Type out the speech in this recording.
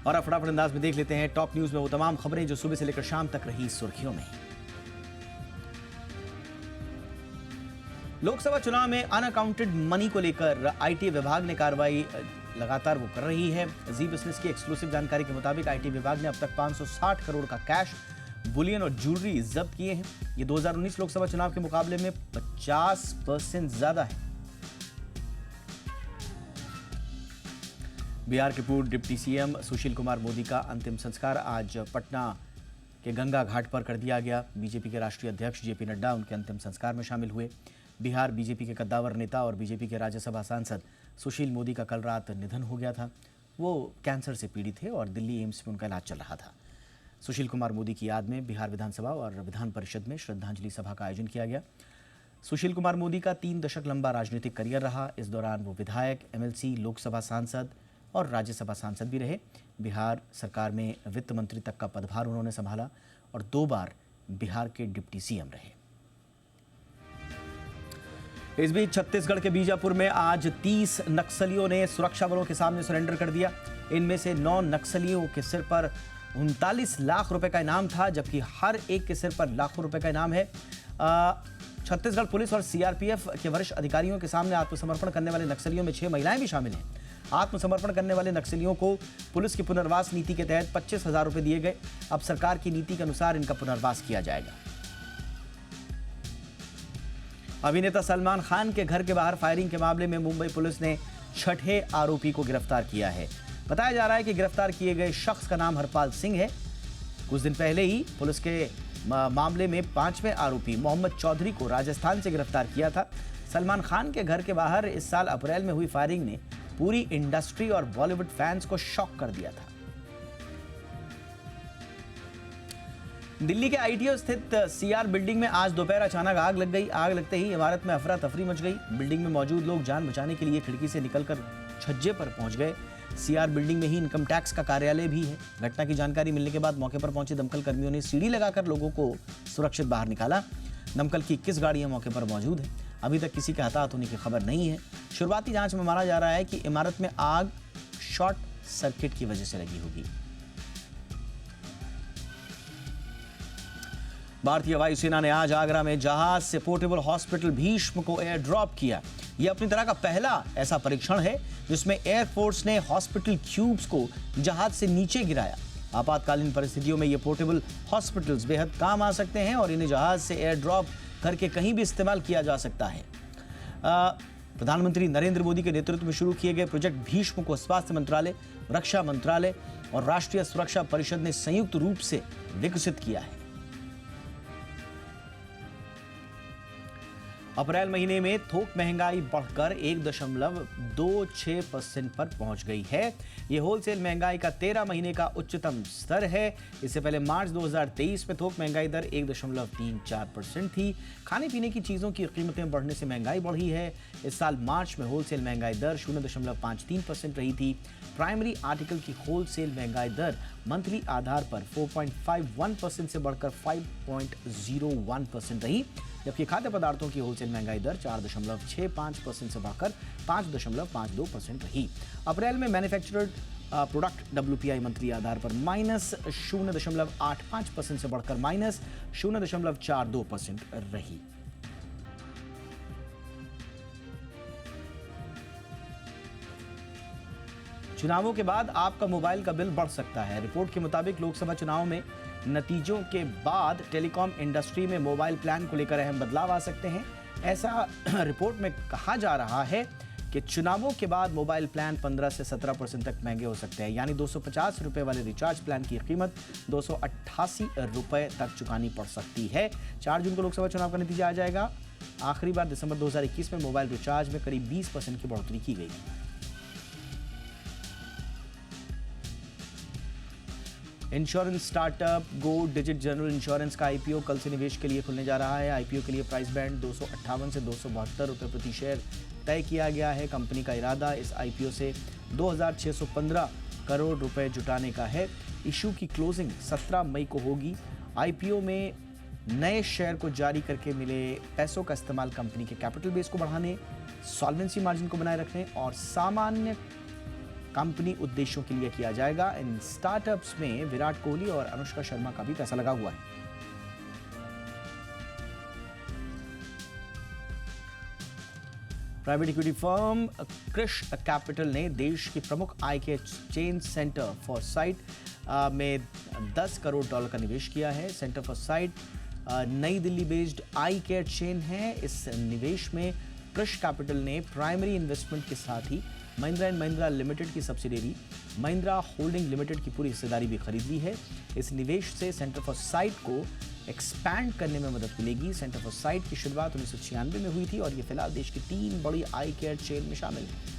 और अब फटाफट अंदाज में देख लेते हैं टॉप न्यूज में वो तमाम खबरें जो सुबह से लेकर शाम तक रही सुर्खियों में। लोकसभा चुनाव में अनअकाउंटेड मनी को लेकर आईटी विभाग ने कार्रवाई लगातार वो कर रही है। जी बिजनेस की एक्सक्लूसिव जानकारी के मुताबिक आईटी विभाग ने अब तक 560 करोड़ का कैश, बुलियन और ज्वेलरी जब्त किए हैं। ये 2019 लोकसभा चुनाव के मुकाबले में 50% ज्यादा है। बिहार के पूर्व डिप्टी सीएम सुशील कुमार मोदी का अंतिम संस्कार आज पटना के गंगा घाट पर कर दिया गया। बीजेपी के राष्ट्रीय अध्यक्ष जेपी नड्डा उनके अंतिम संस्कार में शामिल हुए। बिहार बीजेपी के कद्दावर नेता और बीजेपी के राज्यसभा सांसद सुशील मोदी का कल रात निधन हो गया था। वो कैंसर से पीड़ित थे और दिल्ली एम्स में उनका इलाज चल रहा था। सुशील कुमार मोदी की याद में बिहार विधानसभा और विधान परिषद में श्रद्धांजलि सभा का आयोजन किया गया। सुशील कुमार मोदी का 3 दशक लंबा राजनीतिक करियर रहा। इस दौरान वो विधायक, एमएलसी, लोकसभा सांसद और राज्यसभा सांसद भी रहे। बिहार सरकार में वित्त मंत्री तक का पदभार उन्होंने संभाला और 2 बार बिहार के डिप्टी सीएम रहे। इस बीच छत्तीसगढ़ के बीजापुर में आज 30 नक्सलियों ने सुरक्षा बलों के सामने सरेंडर कर दिया। इनमें से 9 नक्सलियों के सिर पर 39 लाख रुपए का इनाम था, जबकि हर एक के सिर पर लाखों रुपए का इनाम है। छत्तीसगढ़ पुलिस और सीआरपीएफ के वरिष्ठ अधिकारियों के सामने आत्मसमर्पण करने वाले नक्सलियों में 6 महिलाएं भी शामिल हैं। आत्मसमर्पण करने वाले नक्सलियों को पुलिस की पुनर्वास नीति के तहत 25,000 रुपए दिए गए। अब सरकार की नीति के अनुसार इनका पुनर्वास किया जाएगा। अभिनेता सलमान खान के घर के बाहर फायरिंग के मामले में मुंबई पुलिस ने 6ठे आरोपी को गिरफ्तार किया है। बताया जा रहा है कि गिरफ्तार किए गए शख्स का नाम हरपाल सिंह है। कुछ दिन पहले ही पुलिस के मामले में 5वें आरोपी मोहम्मद चौधरी को राजस्थान से गिरफ्तार किया था। सलमान खान के घर के बाहर इस साल अप्रैल में हुई फायरिंग ने पूरी इंडस्ट्री और बॉलीवुड फैंस को शॉक कर दिया था। दिल्ली के आईटीओ स्थित सीआर बिल्डिंग में आज दोपहर अचानक आग लग गई। आग लगते ही इमारत में अफरा तफरी मच गई। बिल्डिंग में मौजूद लोग जान बचाने के लिए खिड़की से निकलकर छज्जे पर पहुंच गए। सीआर बिल्डिंग में ही इनकम टैक्स का कार्यालय भी है। घटना की जानकारी मिलने के बाद मौके पर पहुंचे दमकल कर्मियों ने सीढ़ी लगाकर लोगों को सुरक्षित बाहर निकाला। दमकल की 21 गाड़ियां मौके पर मौजूद है। अभी तक किसी के हताहत होने की खबर नहीं है। शुरुआती जांच में माना जा रहा है कि इमारत में आग शॉर्ट सर्किट की वजह से लगी होगी। भारतीय वायुसेना ने आज आगरा में जहाज से पोर्टेबल हॉस्पिटल भीष्म को एयर ड्रॉप किया। यह अपनी तरह का पहला ऐसा परीक्षण है जिसमें एयरफोर्स ने हॉस्पिटल क्यूब्स को जहाज से नीचे गिराया। आपातकालीन परिस्थितियों में ये पोर्टेबल हॉस्पिटल्स बेहद काम आ सकते हैं और इन्हें जहाज से एयर ड्रॉप करके कहीं भी इस्तेमाल किया जा सकता है। प्रधानमंत्री नरेंद्र मोदी के नेतृत्व में शुरू किए गए प्रोजेक्ट भीष्म को स्वास्थ्य मंत्रालय, रक्षा मंत्रालय और राष्ट्रीय सुरक्षा परिषद ने संयुक्त रूप से विकसित किया है। अप्रैल महीने में थोक महंगाई बढ़कर 1.26% पर पहुंच गई है। यह होलसेल महंगाई का 13 महीने का उच्चतम स्तर है। इससे पहले मार्च 2023 में थोक महंगाई दर 1.34% थी। खाने पीने की चीजों की कीमतें बढ़ने से महंगाई बढ़ी है। इस साल मार्च में होलसेल महंगाई दर 0.53% रही थी। प्राइमरी आर्टिकल की होलसेल महंगाई दर मंथली आधार पर 4.51% से बढ़कर 5.01% रही, जबकि खाद्य पदार्थों की होलसेल महंगाई दर 4.65% से बढ़कर 5.52% रही। अप्रैल में मैन्युफैक्चर्ड प्रोडक्ट WPI मंथली आधार पर -0.85% से बढ़कर -0.42% रही। चुनावों के बाद आपका मोबाइल का बिल बढ़ सकता है। रिपोर्ट के मुताबिक लोकसभा चुनाव में नतीजों के बाद टेलीकॉम इंडस्ट्री में मोबाइल प्लान को लेकर अहम बदलाव आ सकते हैं। ऐसा रिपोर्ट में कहा जा रहा है कि चुनावों के बाद मोबाइल प्लान 15 से 17% तक महंगे हो सकते हैं। यानी 250 रुपए वाले रिचार्ज प्लान की कीमत 288 रुपए तक चुकानी पड़ सकती है। 4 जून को लोकसभा चुनाव का नतीजा आ जाएगा। आखिरी बार दिसंबर 2021 में मोबाइल रिचार्ज में करीब 20% की बढ़ोतरी की गई थी। इंश्योरेंस स्टार्टअप गो डिजिट जनरल इंश्योरेंस का आईपीओ कल से निवेश के लिए खुलने जा रहा है। आईपीओ के लिए प्राइस बैंड 258 से 272 रुपए प्रति शेयर तय किया गया है। कंपनी का इरादा इस आईपीओ से 2615 करोड़ रुपए जुटाने का है। इशू की क्लोजिंग 17 मई को होगी। आईपीओ में नए शेयर को जारी करके मिले पैसों का इस्तेमाल कंपनी के कैपिटल बेस को बढ़ाने, सॉल्वेंसी मार्जिन को बनाए रखने और सामान्य कंपनी उद्देश्यों के लिए किया जाएगा। इन स्टार्टअप्स में विराट कोहली और अनुष्का शर्मा का भी पैसा लगा हुआ है। Private equity firm Krish capital ने देश की प्रमुख eye care chain Centre for Sight में $10 करोड़ का निवेश किया है। सेंटर फॉर साइट नई Delhi based I care chain है। इस निवेश में क्रिश कैपिटल ने प्राइमरी इन्वेस्टमेंट के साथ ही महिंद्रा एंड महिंद्रा लिमिटेड की सब्सिडियरी महिंद्रा होल्डिंग लिमिटेड की पूरी हिस्सेदारी भी खरीद ली है। इस निवेश से सेंटर फॉर साइट को एक्सपैंड करने में मदद मिलेगी। सेंटर फॉर साइट की शुरुआत 1996 में हुई थी और ये फिलहाल देश की 3 बड़ी आई केयर चेन में शामिल है।